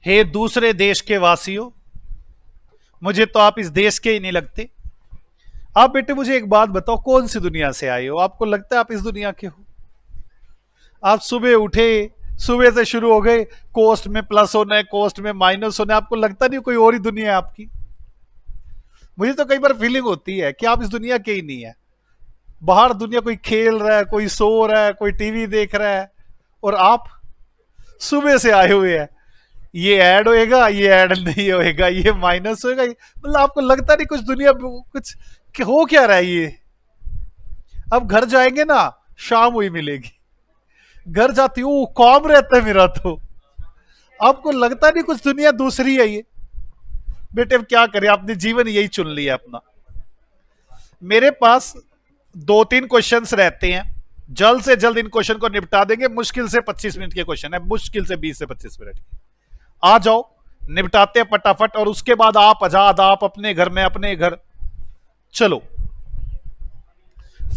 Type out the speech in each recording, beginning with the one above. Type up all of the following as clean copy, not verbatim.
हे दूसरे देश के वासियों, मुझे तो आप इस देश के ही नहीं लगते। आप बेटे मुझे एक बात बताओ, कौन सी दुनिया से आए हो? आपको लगता है आप इस दुनिया के हो? आप सुबह उठे, सुबह से शुरू हो गए, कोस्ट में प्लस होना है, कोस्ट में माइनस होना है। आपको लगता नहीं कोई और ही दुनिया है आपकी? मुझे तो कई बार फीलिंग होती है कि आप इस दुनिया के ही नहीं है। बाहर दुनिया कोई खेल रहा है, कोई सो रहा है, कोई टीवी देख रहा है, और आप सुबह से आए हुए हैं। ये ऐड होएगा, ये ऐड नहीं होएगा, ये माइनस होएगा, मतलब आपको लगता नहीं कुछ दुनिया कुछ कि हो क्या रहा है ये। अब घर जाएंगे ना, शाम हुई मिलेगी। घर जाती हूँ काम रहता है मेरा तो। आपको लगता नहीं कुछ दुनिया दूसरी है ये? बेटे अब क्या करें, आपने जीवन यही चुन लिया अपना। मेरे पास 2-3 क्वेश्चंस रहते हैं, जल्द से जल्द इन क्वेश्चन को निपटा देंगे। मुश्किल से 25 मिनट के क्वेश्चन है, मुश्किल से 20 से 25 मिनट। आ जाओ, निपटाते हैं फटाफट, और उसके बाद आप आजाद, आप अपने घर में अपने घर। चलो,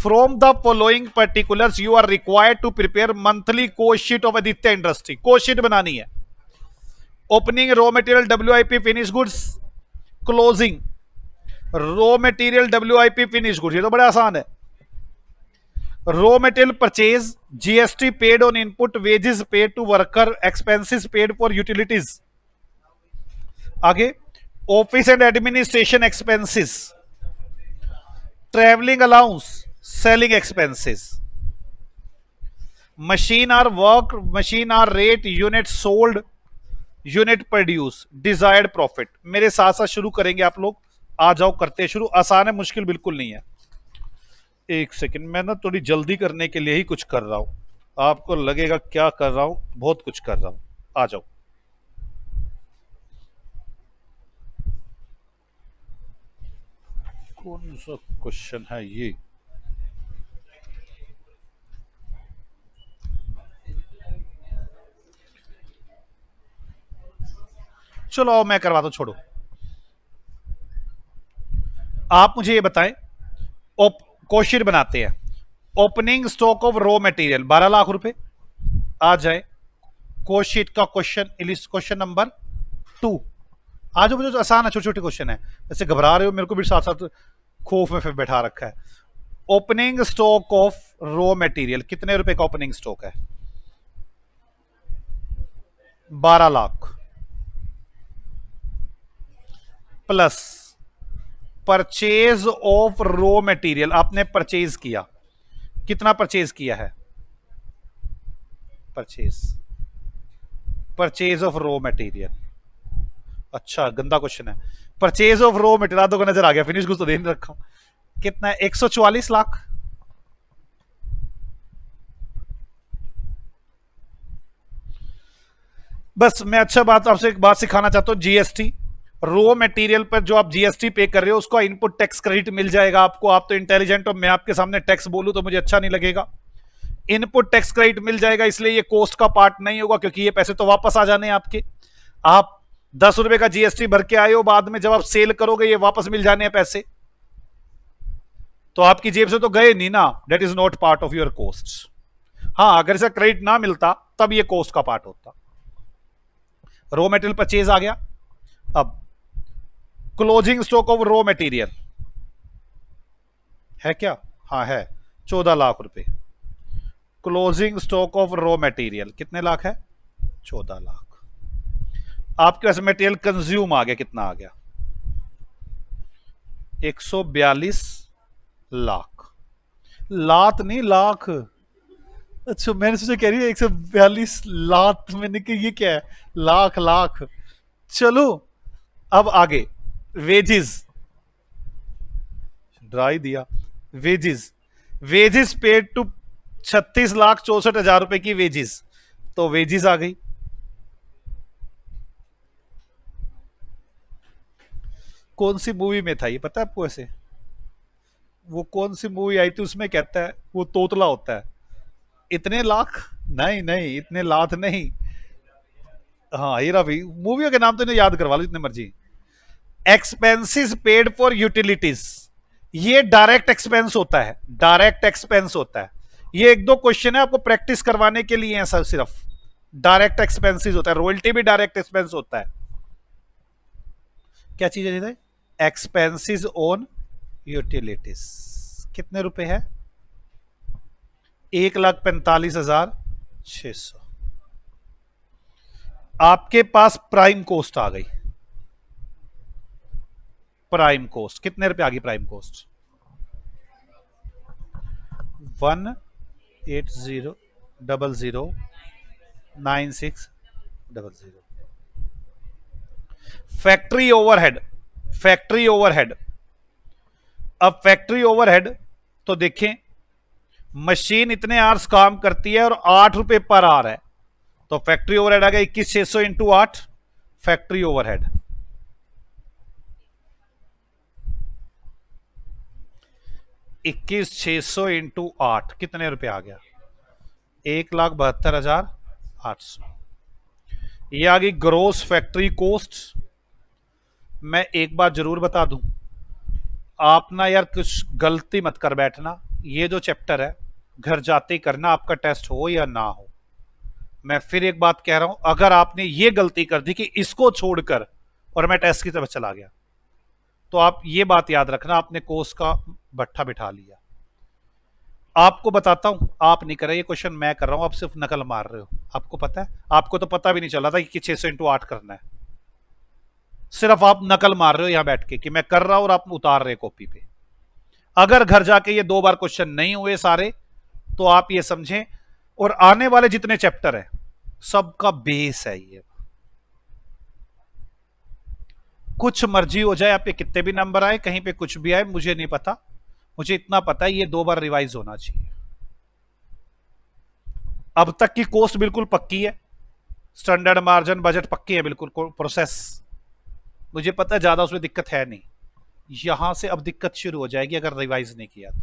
from the following particulars you are required to prepare monthly cost sheet of Aditya industry. Cost sheet बनानी है। Opening raw material WIP finish goods, closing raw material WIP finish goods, ये तो बड़ा आसान है। Raw material purchase, GST paid on input, wages paid to worker, expenses paid for utilities. आगे office and administration expenses, travelling allowance, selling expenses, machine hour work, machine hour rate, unit sold, unit produce, desired profit. मेरे साथ साथ शुरू करेंगे आप लोग। आ जाओ, करते शुरू। आसान है, मुश्किल बिल्कुल नहीं है। एक सेकंड, मैं ना थोड़ी जल्दी करने के लिए ही कुछ कर रहा हूं। आपको लगेगा क्या कर रहा हूं, बहुत कुछ कर रहा हूं। आ जाओ। कौन सा क्वेश्चन है ये? चलो मैं करवाता हूं, छोड़ो। आप मुझे ये बताएं, क्वेश्चन बनाते हैं। Opening stock of raw material 12 lakh रुपए। आ जाए क्वेश्चन का क्वेश्चन, क्वेश्चन नंबर 2। आज मुझे तो आसान है, छोटे छोटे क्वेश्चन है। ऐसे घबरा रहे हो, मेरे को भी साथ साथ खौफ में फिर बैठा रखा है। Opening stock of raw material कितने रुपए का ओपनिंग स्टॉक है? 12 lakh plus purchase of raw material. आपने परचेज किया, कितना परचेज किया है? Purchase, purchase of raw material. अच्छा गंदा क्वेश्चन है। परचेज ऑफ रॉ मटेरियल आधो को नजर आ गया, फिनिश कुछ तो दे नहीं रखा। कितना है? 144 लाख। बस मैं अच्छा बात आपसे एक बात सिखाना चाहता हूं। GST रॉ मटेरियल पर जो आप GST पे कर रहे हो, उसका इनपुट टैक्स क्रेडिट मिल जाएगा आपको। आप तो इंटेलिजेंट हो, मैं आपके सामने टैक्स बोलूं तो मुझे अच्छा नहीं लगेगा। इनपुट टैक्स क्रेडिट मिल जाएगा, इसलिए ये कॉस्ट का पार्ट नहीं होगा, क्योंकि ये पैसे तो वापस आ जाने हैं आपके। आप 10 रुपए का GST भर के आए हो, बाद में जब आप सेल करोगे ये वापस मिल जाने हैं पैसे, तो आपकी जेब से तो गए नहीं ना। That is not part of your cost. हाँ, अगर इसे क्रेडिट ना मिलता तब ये कॉस्ट का पार्ट होता। रॉ मटेरियल परचेज आ गया। अब closing stock of raw material है क्या? हाँ है, 14 लाख रुपए। Closing stock of raw material कितने लाख है? 14 लाख। आपके पास मटेरियल कंज्यूम आ गया, कितना आ गया? 142 लाख। लात नहीं, लाख। अच्छा मैंने सोचा कह रही है 142 लाख, मैंने कहा ये क्या है? लाख लाख। चलो अब आगे वेजेस, ड्रा ही दिया। वेजेस, वेजेस पेड टू 36,64,000 रुपए की वेजेस, तो वेजेस आ गई। कौन सी मूवी में था ये, पता है आपको? ऐसे वो कौन सी मूवी आई थी, उसमें कहता है वो तोतला होता है, इतने लाख नहीं नहीं, इतने लाख नहीं। हाँ हीरा भी, मूवियों के नाम तो इन्हें याद करवा लो जितने मर्जी। एक्सपेंसेस पेड फॉर यूटिलिटीज, ये डायरेक्ट एक्सपेंस होता है, डायरेक्ट एक्सपेंस होता है। ये 1-2 क्वेश्चन है आपको प्रैक्टिस करवाने के लिए हैं सर, सिर्फ डायरेक्ट एक्सपेंसेस होता है, रॉयल्टी भी डायरेक्ट एक्सपेंस होता है। क्या चीज है? Expenses on utilities. कितने रुपए है? 1,45,600। आपके पास प्राइम कोस्ट आ गई। प्राइम कोस्ट कितने रुपए आ गई? Prime cost 180009600। Factory overhead, factory overhead. अब फैक्ट्री ओवरहेड तो देखें, मशीन इतने आवर्स काम करती है और 8 रुपए पर आवर है, तो फैक्ट्री ओवरहेड आ गया 21,600 इंटू 8। फैक्ट्री ओवरहेड 21,600 इंटू 8 कितने रुपए आ गया? 1,72,800। ये आ गई ग्रोस फैक्ट्री कोस्ट। मैं एक बात जरूर बता दूं, आप ना यार कुछ गलती मत कर बैठना। ये जो चैप्टर है घर जाते ही करना, आपका टेस्ट हो या ना हो। मैं फिर एक बात कह रहा हूं, अगर आपने ये गलती कर दी कि इसको छोड़कर और मैं टेस्ट की तरफ चला गया, तो आप ये बात याद रखना, आपने कोर्स का भट्ठा बिठा लिया। आपको बताता हूं, आप नहीं कर रहे ये क्वेश्चन, मैं कर रहा हूं, आप सिर्फ नकल मार रहे हो। आपको पता है, आपको तो पता भी नहीं चला था कि 600 इंटू 8 करना है। सिर्फ आप नकल मार रहे हो यहां बैठ के कि मैं कर रहा हूं और आप उतार रहे कॉपी पे। अगर घर जाके ये 2 बार क्वेश्चन नहीं हुए सारे, तो आप ये समझें, और आने वाले जितने चैप्टर है सबका बेस है ये। कुछ मर्जी हो जाए, आप पे कितने भी नंबर आए, कहीं पे कुछ भी आए, मुझे नहीं पता। मुझे इतना पता है ये 2 बार रिवाइज होना चाहिए। अब तक की कोस्ट बिल्कुल पक्की है, स्टैंडर्ड मार्जिन बजट पक्की है बिल्कुल, प्रोसेस मुझे पता है, ज्यादा उसमें दिक्कत है नहीं। यहां से अब दिक्कत शुरू हो जाएगी अगर रिवाइज नहीं किया तो,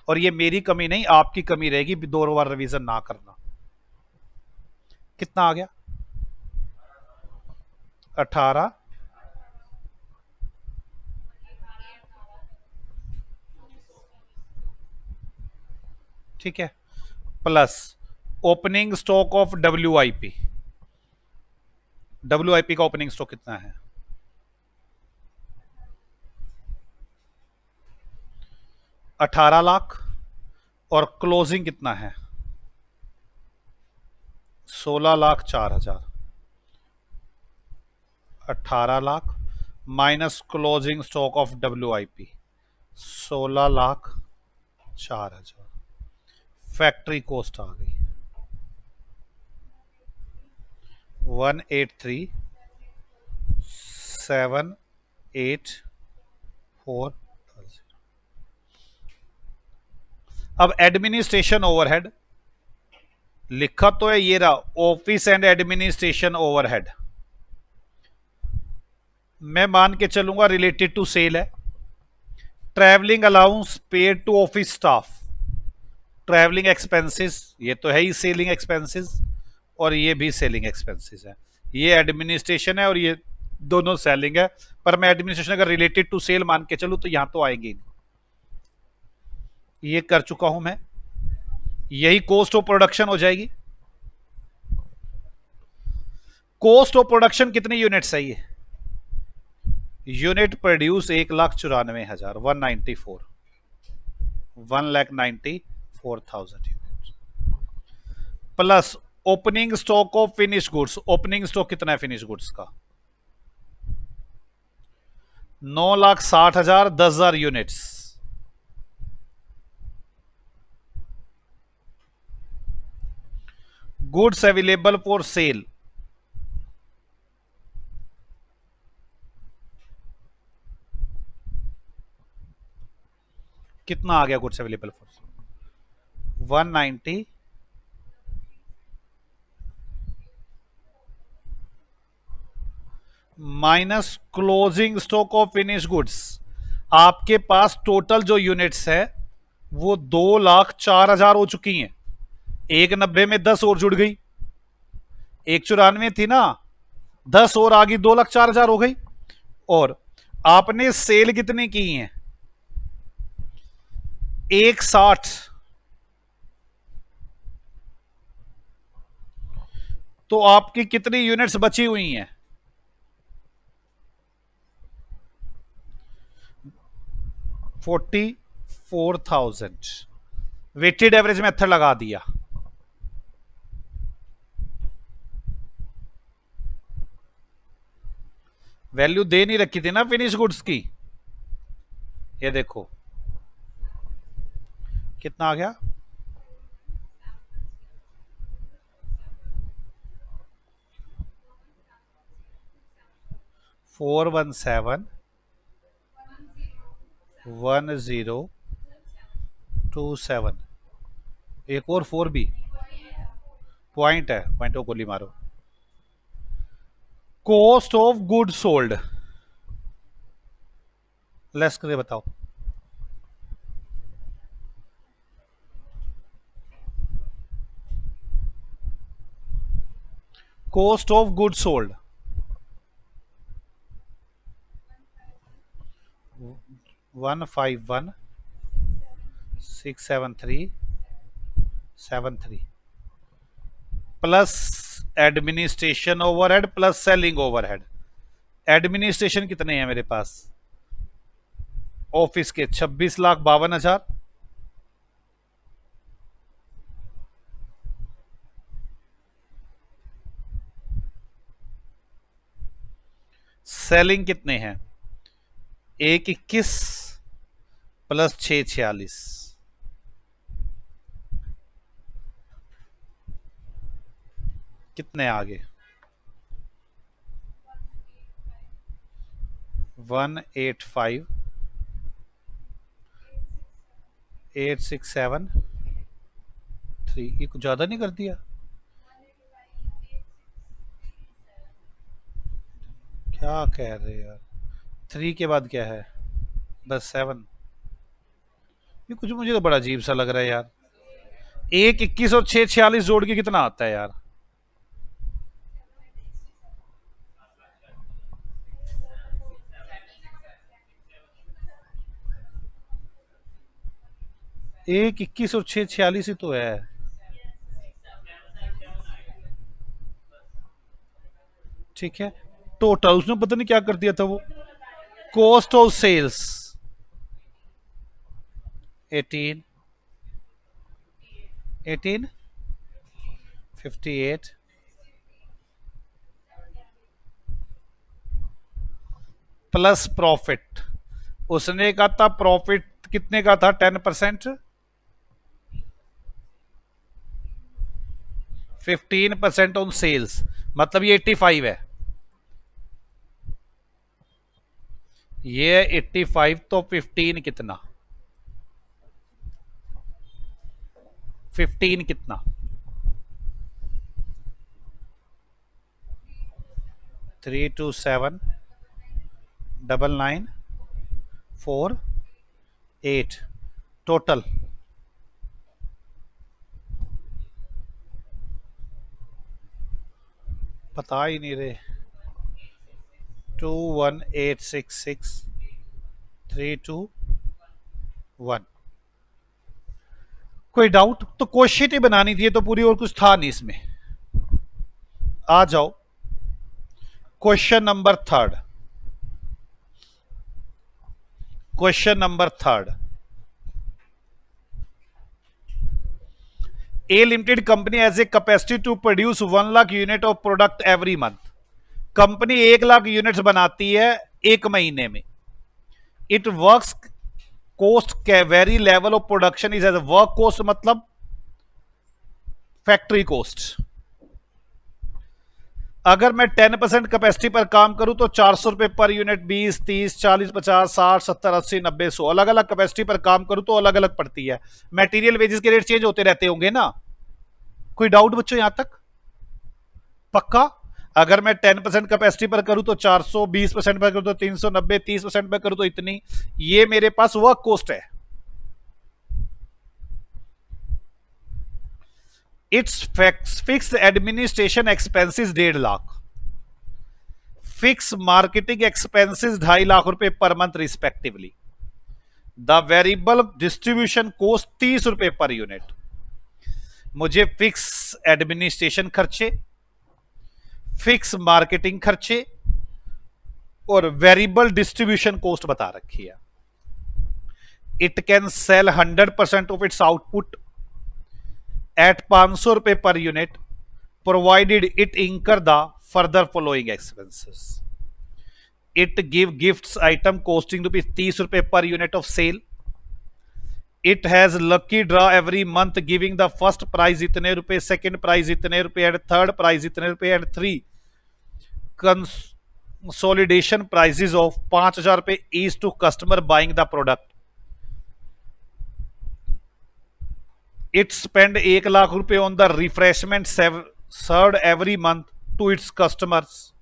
और ये मेरी कमी नहीं, आपकी कमी रहेगी 2 बार रिवीजन ना करना। कितना आ गया? 18। ठीक है, plus opening stock of WIP। WIP का ओपनिंग स्टॉक कितना है? 18 लाख। और क्लोजिंग कितना है? 16,04,000। 18 lakh minus closing stock of WIP 16,04,000। Factory cost आ गई 183,784। अब एडमिनिस्ट्रेशन ओवरहेड लिखा तो है, ये रहा, ऑफिस एंड एडमिनिस्ट्रेशन ओवरहेड। मैं मान के चलूंगा रिलेटेड टू सेल है। Travelling allowance paid to office staff, travelling expenses, ये तो है ही सेलिंग एक्सपेंसेस, और ये भी सेलिंग एक्सपेंसेस है। ये एडमिनिस्ट्रेशन है और ये दोनों सेलिंग है, पर मैं एडमिनिस्ट्रेशन अगर रिलेटेड टू सेल मान के चलूं तो यहां तो आएंगे नहीं। ये कर चुका हूं मैं, यही कॉस्ट ऑफ प्रोडक्शन हो जाएगी। कॉस्ट ऑफ प्रोडक्शन कितनी यूनिट्स है? ये unit produce 1,94,000, 194, 1,94,000 unit, plus opening stock of finish goods. Opening stock कितना है फिनिश गुड्स का? 9,60,000, 10,000 units. Goods available for sale, कितना आ गया goods available for? 190 minus closing stock of finish goods. आपके पास total जो यूनिट्स है वो 2,04,000 हो चुकी हैं। 190 में 10 और जुड़ गई, 194 थी ना, 10 और आ गई, 2,04,000 हो गई। और आपने सेल कितनी की है? 160। तो आपकी कितनी यूनिट्स बची हुई हैं? 44,000। वेटेड एवरेज मेथड लगा दिया। वैल्यू दे नहीं रखी थी ना फिनिश गुड्स की। ये देखो कितना आ गया, 4171027। एक और 4 भी पॉइंट है, पॉइंट को गोली मारो। Cost of good sold less करके बताओ। Cost of good sold 151,673,73 plus administration overhead plus selling overhead. Administration कितने हैं मेरे पास ऑफिस के? 26,52,000। सेलिंग कितने हैं? 1,21 प्लस 6,46 कितने आगे? 185,867,3। ये कुछ ज्यादा नहीं कर दिया? क्या कह रहे यार, 3 के बाद क्या है? बस 7। ये कुछ मुझे तो बड़ा अजीब सा लग रहा है यार। 1,21 और 6,46 जोड़ के कितना आता है यार? एक 21 और 6,46 ही तो है। ठीक है, टोटल उसने पता नहीं क्या कर दिया था वो। Cost of sales 18 58 plus profit. उसने कहा था प्रॉफिट कितने का था? 10%। 15% ऑन सेल्स, मतलब ये 85 है। ये 85 तो 15 कितना? 15 कितना? 327,994,8 टोटल। पता ही नहीं रहे। 21,866,321। कोई डाउट? तो क्वेश्चन ही बनानी थी तो पूरी, और कुछ था नहीं इसमें। आ जाओ question number third. Question number third. A limited company has a capacity to produce 1 lakh unit of product every month. Company 1 lakh units बनाती है एक महीने में। इट वर्क्स कोस्ट के very level of production is as work cost, मतलब factory cost. अगर मैं 10% capacity पर काम करूं तो 400 रुपए पर यूनिट, 20, 30, 40, 50, 60, 70, 80, 90, 100 अलग अलग कैपेसिटी पर काम करूं तो अलग अलग पड़ती है। मटेरियल वेजेस के रेट चेंज होते रहते होंगे ना। कोई डाउट बच्चों यहां तक? पक्का? अगर मैं 10% कैपेसिटी पर करूं तो 400, 20% पर करूं तो 390, 30% पर करूं तो इतनी। ये मेरे पास वर्क कॉस्ट है। It's fix administration expenses 1.5 lakh, fix marketing expenses 2.5 lakh रुपए per month respectively. The variable distribution cost 30 रुपए पर यूनिट। मुझे फिक्स एडमिनिस्ट्रेशन खर्चे फिक्स मार्केटिंग खर्चे और वेरिएबल डिस्ट्रीब्यूशन कॉस्ट बता रखी है। It can sell 100% of its output at 500 रुपए per unit provided it incur the further following expenses. It give gifts item costing rupees 30 रुपए per unit of sale. It has lucky draw every month giving the first prize इतने रुपए, second prize इतने रुपए and third prize इतने रुपए and 3 consolidation prices of 5,000 रुपए each to customer buying the product. It spend 1 lakh रुपए on the refreshment served every month to its customers.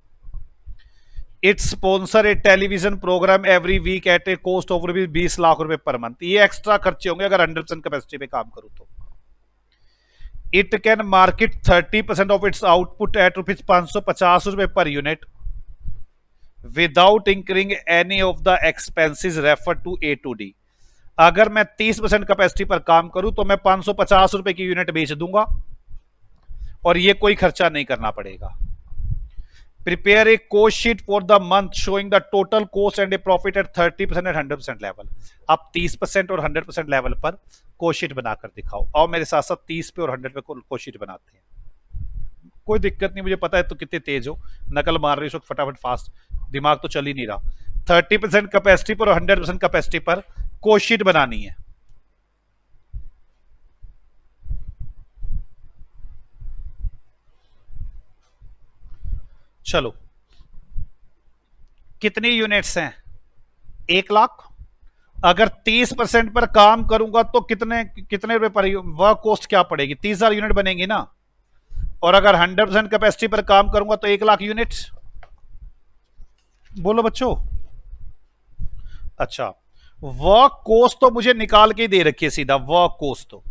It sponsor a television programme every week at a cost of rupees 20 lakh रुपए per month. ये extra खर्चे होंगे अगर 100% capacity पे काम करूं तो। It can market 30% of its output at rupees 550 रुपए per unit without incurring any of the expenses refer to A to D. अगर मैं 30% कैपेसिटी पर काम करूं तो मैं 550 रुपए की यूनिट बेच दूंगा और ये कोई खर्चा नहीं करना पड़ेगा। Prepare a cost sheet for the month showing the total cost and a profit at 30% and 100% level. आप 30% और 100% लेवल पर कोस्ट शीट बनाकर दिखाओ। और मेरे साथ साथ 30 पे और 100 पे कोस्ट शीट बनाते हैं, कोई दिक्कत नहीं। मुझे पता है तो कितने तेज हो, नकल मार रही हो फटाफट फास्ट, दिमाग तो चल ही नहीं रहा। 30% कैपेसिटी पर और 100% कैपेसिटी पर कोस्ट शीट बनानी है। चलो, कितनी यूनिट्स हैं? 1 लाख। अगर 30% पर काम करूंगा तो कितने कितने रुपए पर वर्क कॉस्ट क्या पड़ेगी? 30,000 यूनिट बनेगी ना। और अगर 100% कैपेसिटी पर काम करूंगा तो 1 लाख यूनिट। बोलो बच्चों। अच्छा, वर्क कॉस्ट तो मुझे निकाल के ही दे रखी है सीधा। वर्क कॉस्ट तो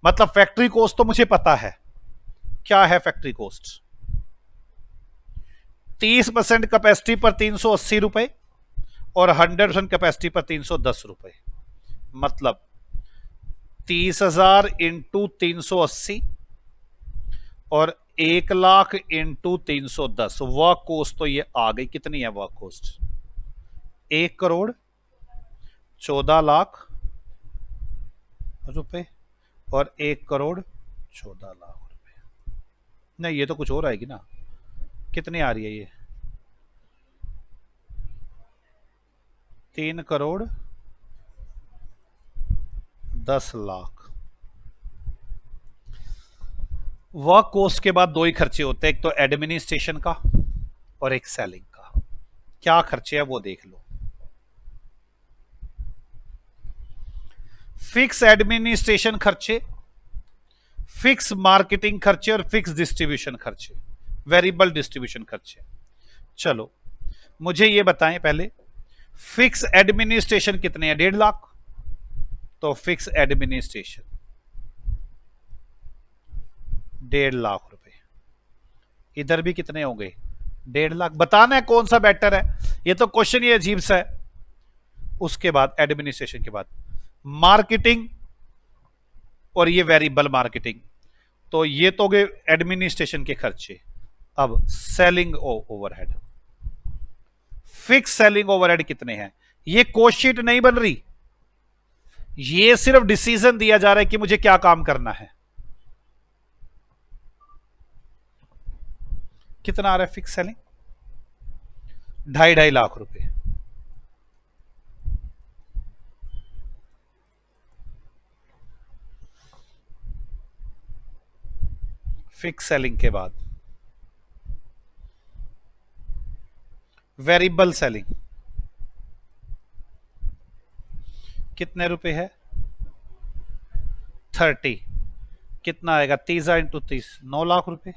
मतलब फैक्ट्री कॉस्ट तो मुझे पता है क्या है। फैक्ट्री कॉस्ट 30% कैपेसिटी पर 380 रुपए और 100% कैपेसिटी पर 310 रुपए। मतलब 30,000 इंटू 380 और 1 लाख इंटू 310। वर्क कॉस्ट तो ये आ गई। कितनी है वर्क कॉस्ट? 1 करोड़ 14 लाख रुपए और 1 करोड़ 14 लाख रुपए। नहीं, ये तो कुछ और आएगी ना। कितनी आ रही है ये? 3 करोड़ 10 लाख। वर्क कॉस्ट के बाद 2 ही खर्चे होते हैं, एक तो एडमिनिस्ट्रेशन का और एक सेलिंग का। क्या खर्चे है वो देख लो। फिक्स एडमिनिस्ट्रेशन खर्चे, फिक्स मार्केटिंग खर्चे और फिक्स डिस्ट्रीब्यूशन खर्चे, वेरिएबल डिस्ट्रीब्यूशन खर्चे। चलो मुझे ये बताएं पहले, फिक्स एडमिनिस्ट्रेशन कितने हैं? 1.5 लाख। तो फिक्स एडमिनिस्ट्रेशन 1.5 लाख रुपए। इधर भी कितने हो गए? 1.5 लाख। बताना है कौन सा बेटर है। ये तो क्वेश्चन ही अजीब सा है। उसके बाद एडमिनिस्ट्रेशन के बाद मार्केटिंग और ये वेरिएबल मार्केटिंग, तो ये तो गए एडमिनिस्ट्रेशन के खर्चे। अब selling overhead, fix selling overhead कितने हैं? ये कॉस्ट शीट नहीं बन रही, ये सिर्फ डिसीजन दिया जा रहा है कि मुझे क्या काम करना है। कितना आ रहा है फिक्स सेलिंग? 2.5 लाख रुपए। फिक्स सेलिंग के बाद वेरिएबल सेलिंग कितने रुपए है? 30। कितना आएगा? 30,000 इंटू 30 9 लाख रुपए।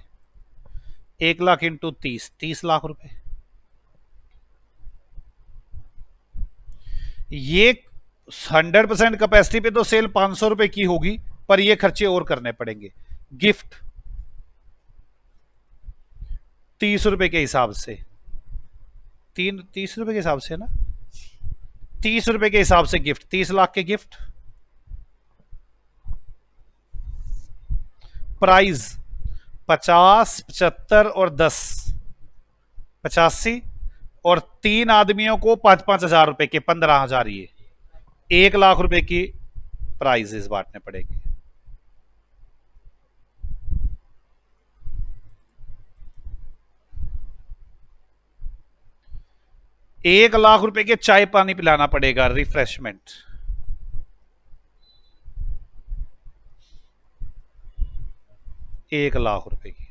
1 लाख इंटू 30 30 लाख रुपए। ये 100% कैपेसिटी पे तो सेल 500 रुपए की होगी, पर ये खर्चे और करने पड़ेंगे। गिफ्ट 30 रुपए के हिसाब से, 30 रुपए के हिसाब से ना, 30 रुपए के हिसाब से गिफ्ट, 30 लाख के गिफ्ट। प्राइज 50 75 और 10 85, और 3 आदमियों को 5,500 रुपए के 15,000, ये 1,00,000 रुपए की प्राइजेस बांटने पड़ेंगे। ₹1,00,000 के चाय पानी पिलाना पड़ेगा, रिफ्रेशमेंट। ₹1,00,000 की।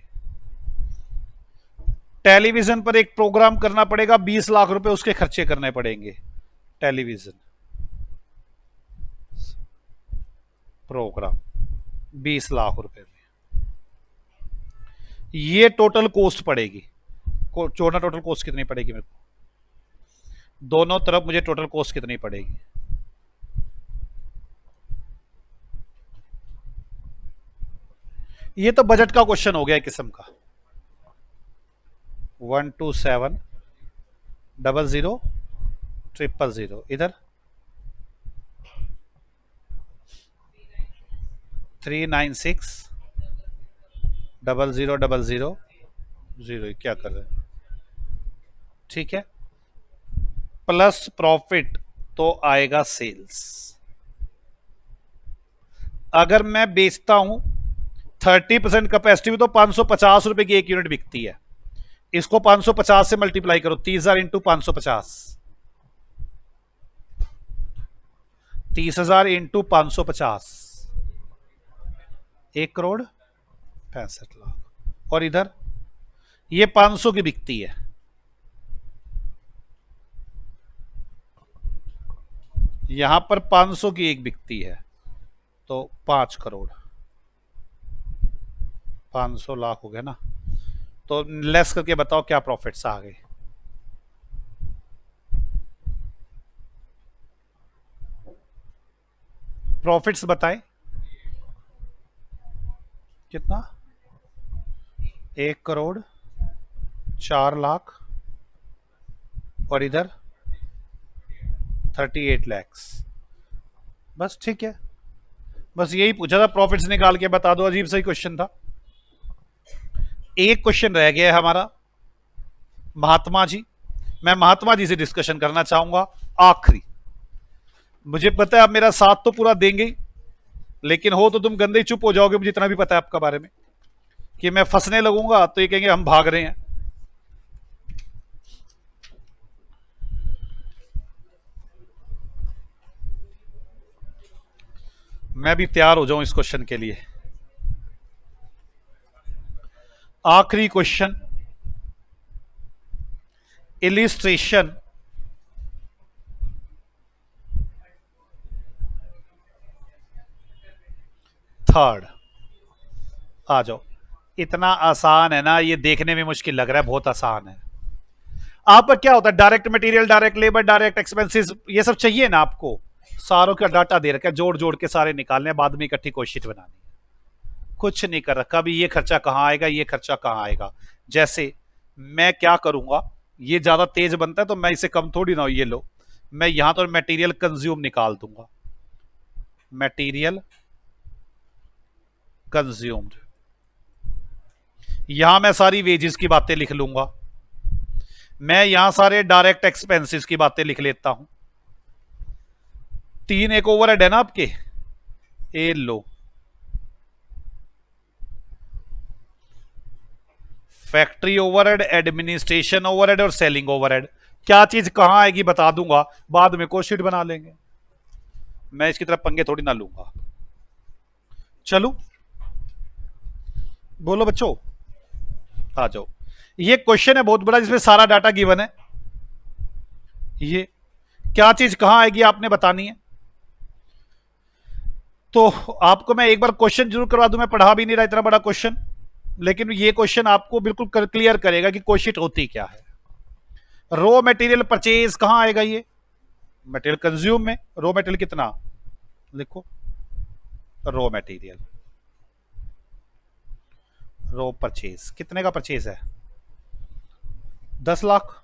टेलीविजन पर एक प्रोग्राम करना पड़ेगा, ₹20,00,000 उसके खर्चे करने पड़ेंगे। टेलीविजन प्रोग्राम ₹20,00,000 में, ये टोटल कॉस्ट पड़ेगी। जोड़ना, टोटल कॉस्ट कितनी पड़ेगी मेरे को, दोनों तरफ मुझे टोटल कॉस्ट कितनी पड़ेगी। ये तो बजट का क्वेश्चन हो गया एक किस्म का। 127000000, इधर 3960000, क्या कर रहे हैं, ठीक है। प्लस प्रॉफिट तो आएगा सेल्स। अगर मैं बेचता हूं 30% कैपेसिटी में तो ₹550 की एक यूनिट बिकती है। इसको 550 से मल्टीप्लाई करो, 30,000 इंटू 550, 30,000 इंटू 550, 1,65,00,000। और इधर ये 500 की बिकती है, यहां पर 500 की एक बिकती है, तो 5 करोड़, 500 लाख हो गया ना। तो लेस करके बताओ क्या प्रॉफिट्स आ गए। प्रॉफिट्स बताएं कितना, 1,04,00,000, और इधर 38 लाख। बस ठीक है, बस यही पूछा था, प्रॉफिट्स निकाल के बता दो। अजीब सा ही क्वेश्चन था। एक क्वेश्चन रह गया है हमारा, महात्मा जी। मैं महात्मा जी से डिस्कशन करना चाहूंगा आखिरी। मुझे पता है आप मेरा साथ तो पूरा देंगे ही, लेकिन हो तो तुम गंदे ही चुप हो जाओगे। मुझे इतना भी पता है आपका बारे में कि मैं फंसने लगूंगा तो ये कहेंगे हम भाग रहे हैं। मैं भी तैयार हो जाऊं इस क्वेश्चन के लिए। आखिरी क्वेश्चन, इलिस्ट्रेशन थर्ड। आ जाओ, इतना आसान है ना, ये देखने में मुश्किल लग रहा है, बहुत आसान है। आप क्या होता है, direct material, direct labour, direct expenses, ये सब चाहिए ना आपको। सारों का डाटा दे रखा है, जोड़ जोड़ के सारे निकालने, बाद में इकट्ठी कोशिश बनानी। कुछ नहीं कर रखा अभी, ये खर्चा कहां आएगा, ये खर्चा कहां आएगा। जैसे मैं क्या करूंगा, ये ज्यादा तेज बनता है तो मैं इसे कम थोड़ी ना, ये लो, मैं यहां तो मटेरियल कंज्यूम निकाल दूंगा, मटेरियल कंज्यूम्ड। यहां मैं सारी वेजेस की बातें लिख लूंगा, मैं यहां सारे डायरेक्ट एक्सपेंसेस की बातें लिख लेता हूं। 3 एक ओवरहेड है ना आपके, ए लो, फैक्ट्री ओवरहेड, एडमिनिस्ट्रेशन ओवरहेड और सेलिंग ओवरहेड। क्या चीज कहां आएगी बता दूंगा, बाद में कोशिश बना लेंगे। मैं इसकी तरफ पंगे थोड़ी ना लूंगा। चलो बोलो बच्चों, आ जाओ। ये क्वेश्चन है बहुत बड़ा जिसमें सारा डाटा गिवन है। ये क्या चीज कहां आएगी आपने बतानी है। तो आपको मैं एक बार क्वेश्चन जरूर करवा दूं, मैं पढ़ा भी नहीं रहा इतना बड़ा क्वेश्चन, लेकिन ये क्वेश्चन आपको बिल्कुल क्लियर करेगा कि कोशिश होती क्या है। रॉ मटेरियल परचेज कहां आएगा, ये मटेरियल कंज्यूम में। रॉ मटेरियल कितना लिखो, रॉ मटेरियल, रॉ परचेज कितने का परचेज है, 10 लाख,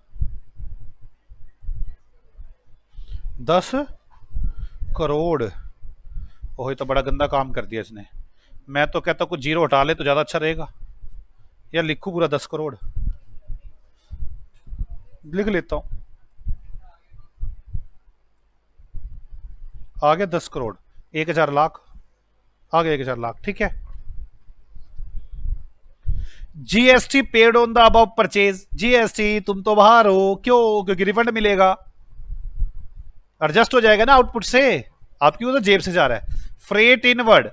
10 करोड़। ओह तो बड़ा गंदा काम कर दिया इसने। मैं तो कहता कुछ जीरो हटा ले तो ज्यादा अच्छा रहेगा, या लिखू पूरा 10 करोड़। लिख लेता हूं, आ गया 10 करोड़, 1,000 लाख आ गया, 1,000 लाख, ठीक है। GST paid on the above purchase, GST तुम तो बाहर हो, क्यों? क्योंकि रिफंड मिलेगा, एडजस्ट हो जाएगा ना आउटपुट से, आपकी वो तो जेब से जा रहा है। फ्रेट इनवर्ड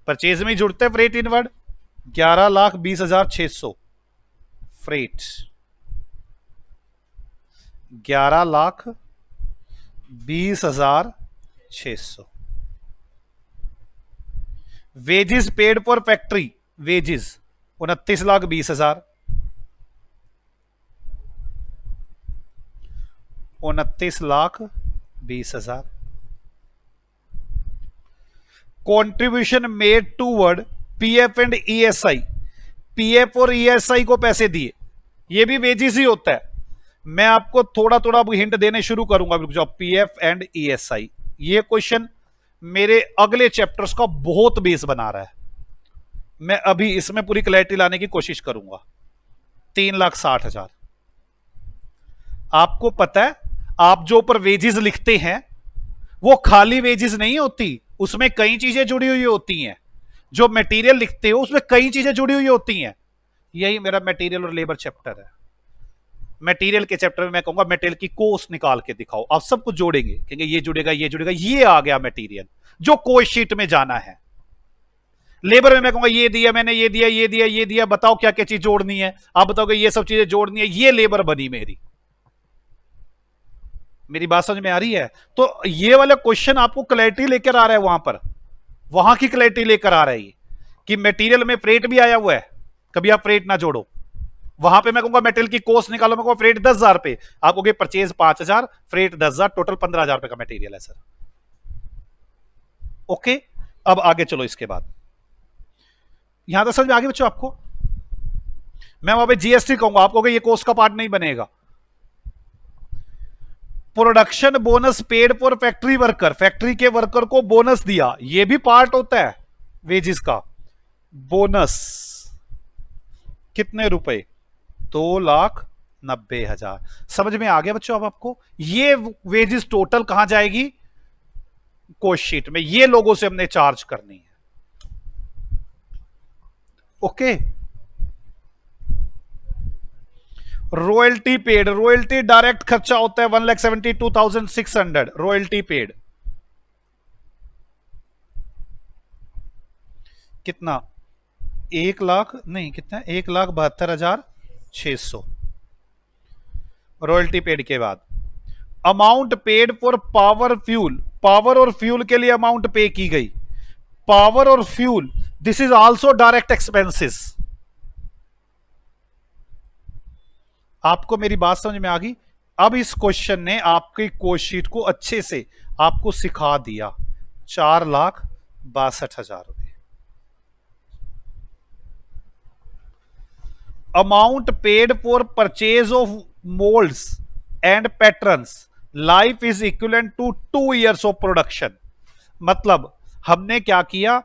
परचेज में ही जुड़ते हैं, freight inward 11,20,600, freight 11,20,600। Wages paid for factory, wages 29,20,000, 29,20,000। Contribution made toward PF and ESI, PF और ईएसआई को पैसे दिए, ये भी वेजेस ही होता है। मैं आपको थोड़ा थोड़ा हिंट देने शुरू करूंगा, जो पीएफ एंड ईएसआई, ये क्वेश्चन मेरे अगले चैप्टर्स का बहुत बेस बना रहा है, मैं अभी इसमें पूरी क्लैरिटी लाने की कोशिश करूंगा। 3,60,000। आपको पता है, आप जो ऊपर वेजेस लिखते हैं वो खाली वेजेस नहीं होती, उसमें कई चीजें जुड़ी हुई होती हैं। जो मटेरियल लिखते हो उसमें कई चीजें जुड़ी हुई होती हैं। यही मेरा मटेरियल और लेबर चैप्टर है। मटेरियल के चैप्टर में मैं कहूंगा मटेरियल की कॉस्ट निकाल के दिखाओ, आप सब कुछ जोड़ेंगे, कहेंगे ये जुड़ेगा, ये जुड़ेगा, ये आ गया मटेरियल जो कॉस्ट शीट में जाना है। लेबर में मैं कहूंगा ये दिया मैंने, ये दिया, ये दिया, ये दिया, बताओ क्या क्या चीज जोड़नी है, आप बताओगे ये सब चीजें जोड़नी है, ये लेबर बनी मेरी। मेरी बात समझ में आ रही है? तो ये वाला क्वेश्चन आपको क्लैरिटी लेकर आ रहा है, वहां पर वहां की क्लैरिटी लेकर आ रही है कि मटेरियल में फ्रेट भी आया हुआ है, कभी आप फ्रेट ना जोड़ो। वहां पे मैं कहूंगा मटेरियल की कॉस्ट निकालो, मैं कहूंगा फ्रेट 10,000 पे, आप कहोगे परचेज 5,000, फ्रेट 10,000, टोटल 15,000 रुपए का मटेरियल है सर। ओके, अब आगे चलो। इसके बाद यहां तक समझ में आगे बच्चों आपको? मैं वहां पे जीएसटी कहूंगा, आप कहोगे ये कॉस्ट का पार्ट नहीं बनेगा। Production bonus paid for factory worker, factory के वर्कर को बोनस दिया, यह भी पार्ट होता है वेजेस का। बोनस कितने रुपए? 2,90,000। समझ में आ गया बच्चों अब आपको? ये वेजेस टोटल कहां जाएगी? कॉस्ट शीट में। ये लोगों से हमने चार्ज करनी है। Okay. Royalty paid, royalty direct खर्चा होता है 1,72,600, रॉयल्टी पेड कितना? 1,00,000 नहीं, कितना? 1,72,600 रॉयल्टी पेड के बाद amount paid for power fuel, power और फ्यूल के लिए अमाउंट पे की गई। पावर और fuel, this is also direct expenses. आपको मेरी बात समझ में आ गई? अब इस क्वेश्चन ने आपकी कॉस्ट शीट को अच्छे से आपको सिखा दिया। 4,62,000 रुपए। Amount paid for purchase of moulds and patterns, life is equivalent to 2 years of production. मतलब हमने क्या किया,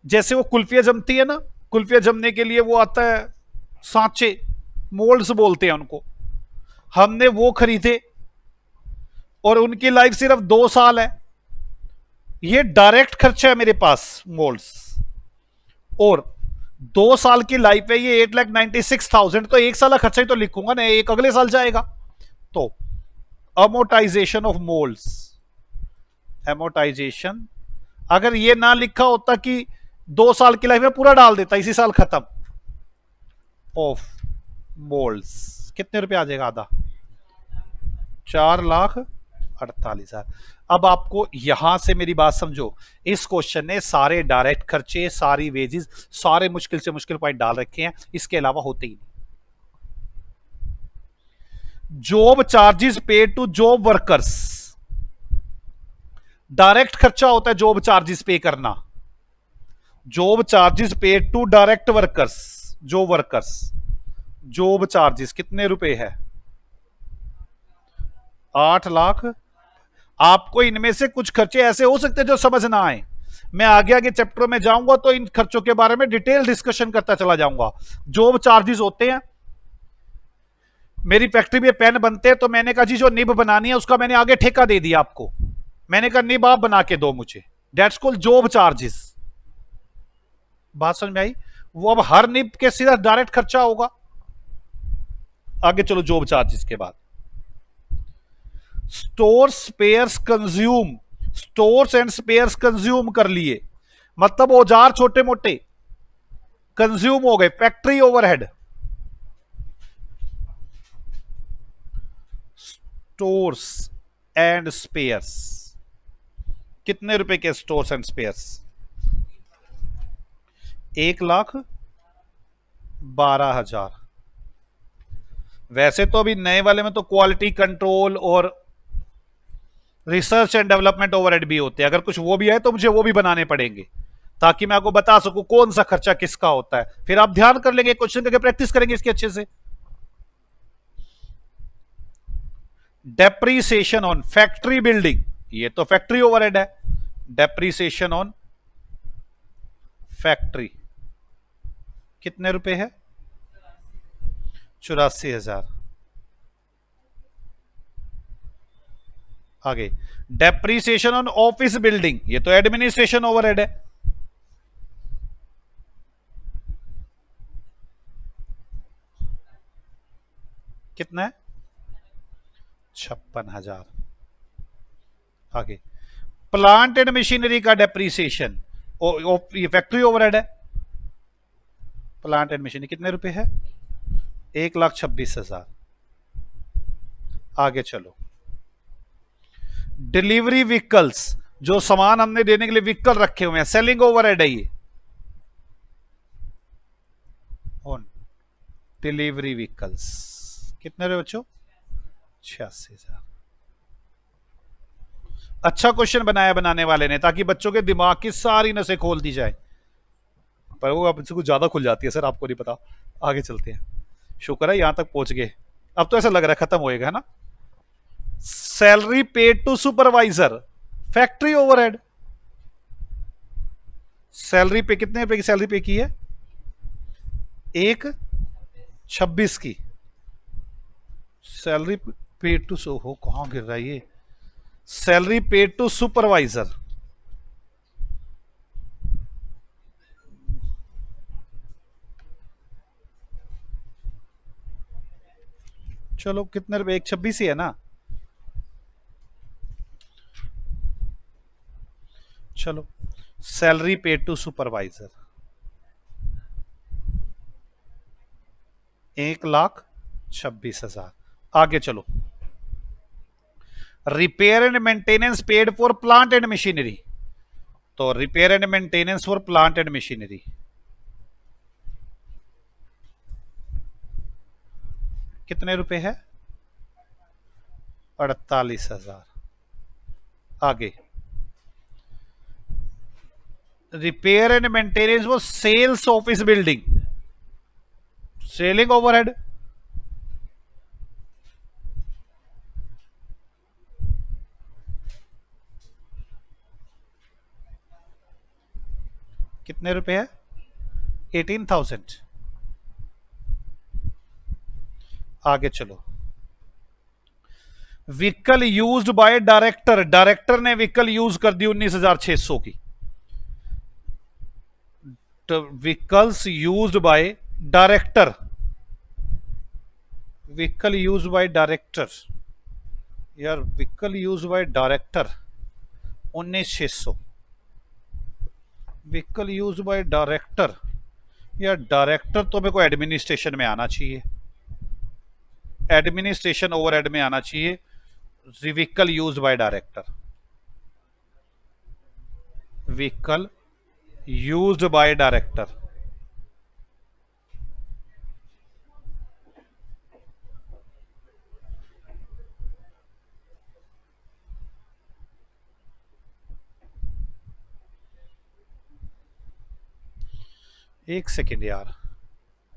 जैसे वो कुल्फिया जमती है ना, कुल्फिया जमने के लिए वो आता है सांचे, मोल्ड्स बोलते हैं उनको, हमने वो खरीदे और उनकी लाइफ सिर्फ 2 साल है। ये डायरेक्ट खर्चा है मेरे पास मोल्ड्स, और 2 साल की लाइफ है ये 8,96,000, तो 1 साल का खर्चा ही तो लिखूंगा ना, एक अगले साल जाएगा। तो अमोर्टाइजेशन ऑफ मोल्ड्स, एमोर्टाइजेशन, अगर ये ना लिखा होता कि 2 साल की लाइफ में पूरा डाल देता, इसी साल खत्म, ऑफ मोल्ड्स कितने रुपए आ जाएगा? आधा, 4,48,000। अब आपको यहां से मेरी बात समझो, इस क्वेश्चन ने सारे डायरेक्ट खर्चे, सारी वेजेस, सारे मुश्किल से मुश्किल पॉइंट डाल रखे हैं, इसके अलावा होते ही नहीं। Job charges paid to job workers, direct खर्चा होता है जॉब चार्जेस पे करना। Job charges paid to direct workers, job workers, job charges कितने रुपए है? 8 लाख। आपको इनमें से कुछ खर्चे ऐसे हो सकते हैं जो समझ ना आए, मैं आगे आगे चैप्टर में जाऊंगा तो इन खर्चों के बारे में डिटेल डिस्कशन करता चला जाऊंगा। जॉब चार्जेस होते हैं मेरी फैक्ट्री में पेन बनते हैं, तो मैंने कहा जी जो निब बनानी है उसका मैंने आगे ठेका दे दिया आपको, मैंने कहा निब आप बना के दो मुझे, डेट्स कॉल्ड जॉब चार्जेस। बात समझ में आई? वो अब हर निब के सीधा डायरेक्ट खर्चा होगा। आगे चलो जॉब चार्जेस के बाद, store spares consume, stores and spares consume कर लिए, मतलब औजार छोटे मोटे कंज्यूम हो गए, factory overhead. Stores and spares, कितने रुपए के स्टोर्स एंड स्पेयर्स? 1,12,000। वैसे तो अभी नए वाले में तो क्वालिटी कंट्रोल और रिसर्च एंड डेवलपमेंट ओवरहेड भी होते हैं, अगर कुछ वो भी है तो मुझे वो भी बनाने पड़ेंगे, ताकि मैं आपको बता सकूं कौन सा खर्चा किसका होता है। फिर आप ध्यान कर लेंगे, क्वेश्चन करके प्रैक्टिस करेंगे इसके अच्छे से। डेप्रीसिएशन ऑन फैक्ट्री बिल्डिंग, ये तो फैक्ट्री ओवरहेड है। डेप्रीसिएशन ऑन फैक्ट्री कितने रुपए है? 84,000। आगे डेप्रीसिएशन ऑन ऑफिस बिल्डिंग, ये तो एडमिनिस्ट्रेशन ओवरहेड है। कितना है? 56,000। आगे प्लांट एंड मशीनरी का डेप्रीसिएशन, ये फैक्ट्री ओवरहेड है। प्लांट एंड मशीनरी कितने रुपए है? 1,26,000। आगे चलो, डिलीवरी व्हीकल्स, जो सामान हमने देने के लिए व्हीकल रखे हुए हैं, सेलिंग ओवरहेड है ये। ऑन डिलीवरी व्हीकल्स कितने रहे बच्चों? 86,000। अच्छा क्वेश्चन बनाया बनाने वाले ने, ताकि बच्चों के दिमाग की सारी नसें खोल दी जाए, पर वो अब कुछ ज्यादा खुल जाती है सर, आपको नहीं पता। आगे चलते हैं, शुक्र है यहां तक पहुंच गए। अब तो ऐसा लग रहा है खत्म होएगा, है ना? Salary paid to supervisor, factory overhead. Salary पे कितने रुपए की सैलरी पे की है? 1,26 की सैलरी पेड टू, सो हो कहां गिर रहा है ये? सैलरी पेड टू सुपरवाइजर, चलो कितने रुपए? 1,26 ही है ना? चलो सैलरी पेड टू सुपरवाइजर 1,26,000। आगे चलो, repair and maintenance paid for plant and machinery, तो repair and maintenance for plant and machinery कितने रुपए है? 48,000। आगे रिपेयर एंड मेंटेनेंस वो sales office building, selling overhead कितने रुपए है? 18,000। आगे चलो, vehicle used by director, director ने व्हीकल यूज कर दी 19,600 की। Vehicles used by director, vehicle use by director, यार vehicle use by director 19,600, vehicle use by director, यार डायरेक्टर तो मेरे को एडमिनिस्ट्रेशन में आना चाहिए, एडमिनिस्ट्रेशन ओवरहेड में आना चाहिए। Vehicle use by director, vehicle used by director, एक सेकेंड यार,